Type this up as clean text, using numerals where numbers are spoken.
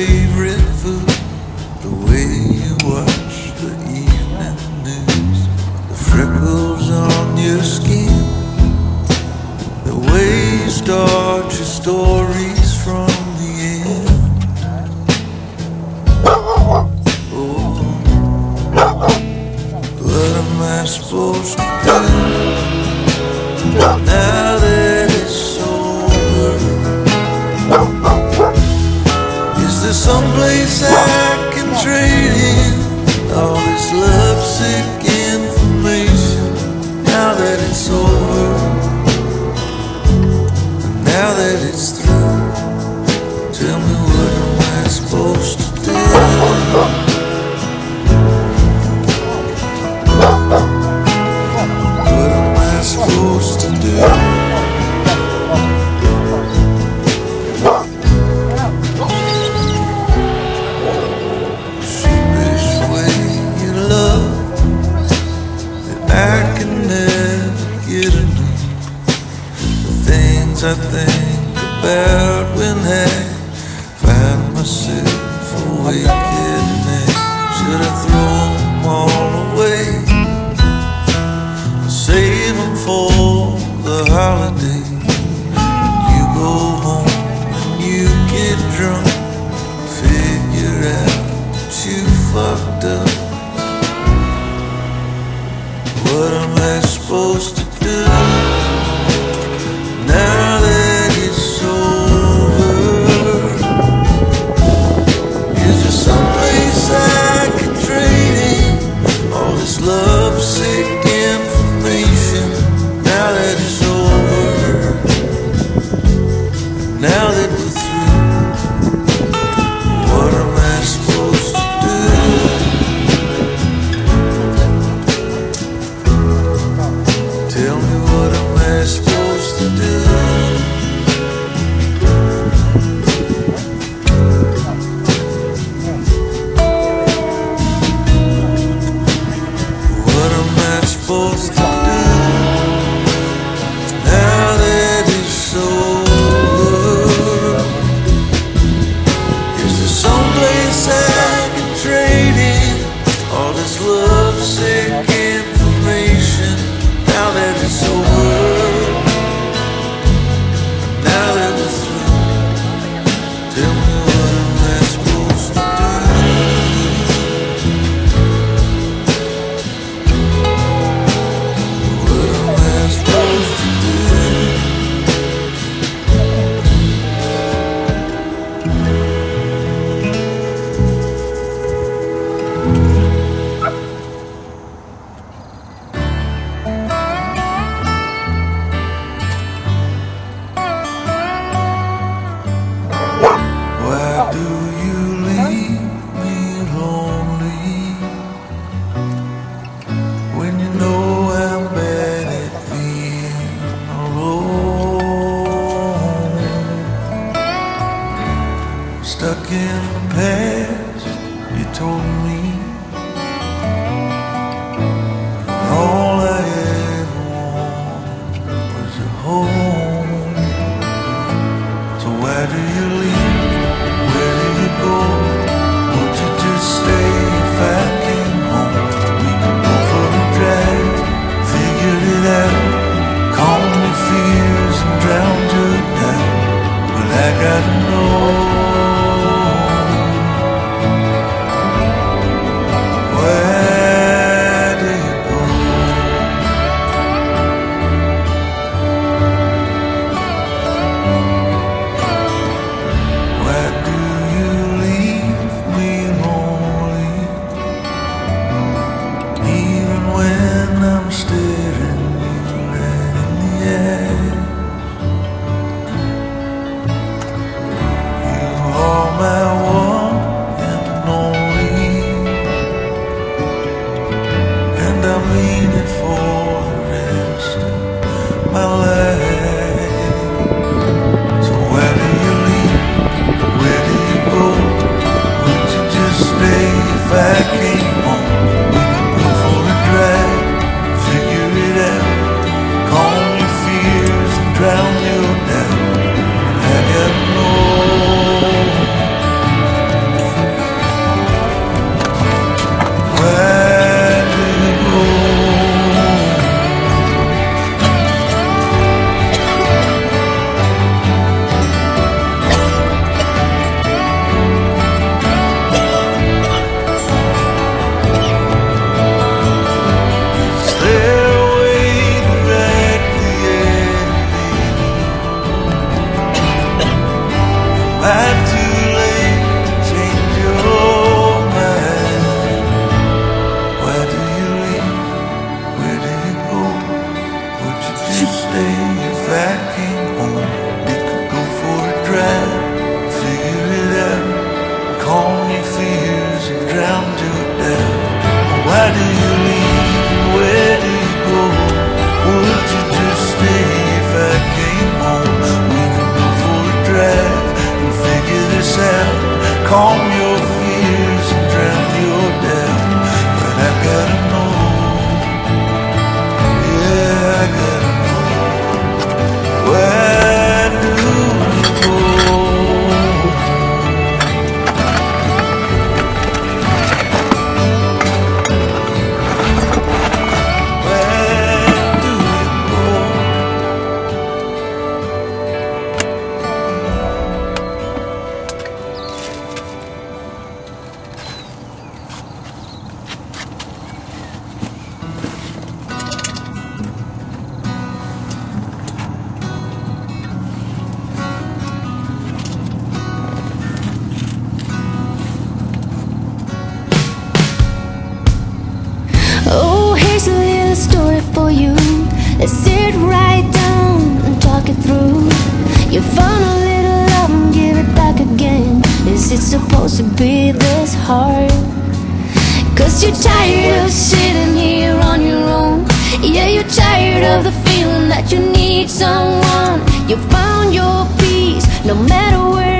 favorite food, the way you watch the evening news, the freckles on your skin, the way you start your stories from the end. Oh, what am I supposed to do now that it's over? Is there someplace I can trade in all this lovesick information now that it's over? Now that it's through, tell me what am I supposed to do? What am I supposed to do? Sheepish way you love that I can never get enough. The things I think about when I find myself awake at night. Should I throw them all away? Save them for the holiday. You go home and you get drunk, figure out that you fucked up. What am I supposed to do now that it's over? Is there someplace I can trade in all this lovesick information now that it's over? Now that we're through, what am I supposed to do? Tell me what am I supposed to do? What am I supposed to do now that it's over? Is there someplace I can trade in all this lovesick information now that it's over? Now that we're through, tell me what am I supposed to do? What am I supposed to do? Why do you leave me lonely when you know I'm bad at being alone? Stuck in the past, you told me all I ever wanted was a home. So why do you leave? Where do you go? Won't you just stay if I came home? We could go for a drive, figured it out, calm your fears and drown your doubt. But I gotta know, where do you go? calm your fears and drown your doubt. But I've gotta know, yeah, I gotta know, where do you go? Where do you go? Oh, here's a little story for you. Let's sit right down and talk it through. You found a little love and give it back again. Is it supposed to be this hard? 'Cause you're tired of sitting here on your own. Yeah, you're tired of the feeling that you need someone. You found your peace no matter where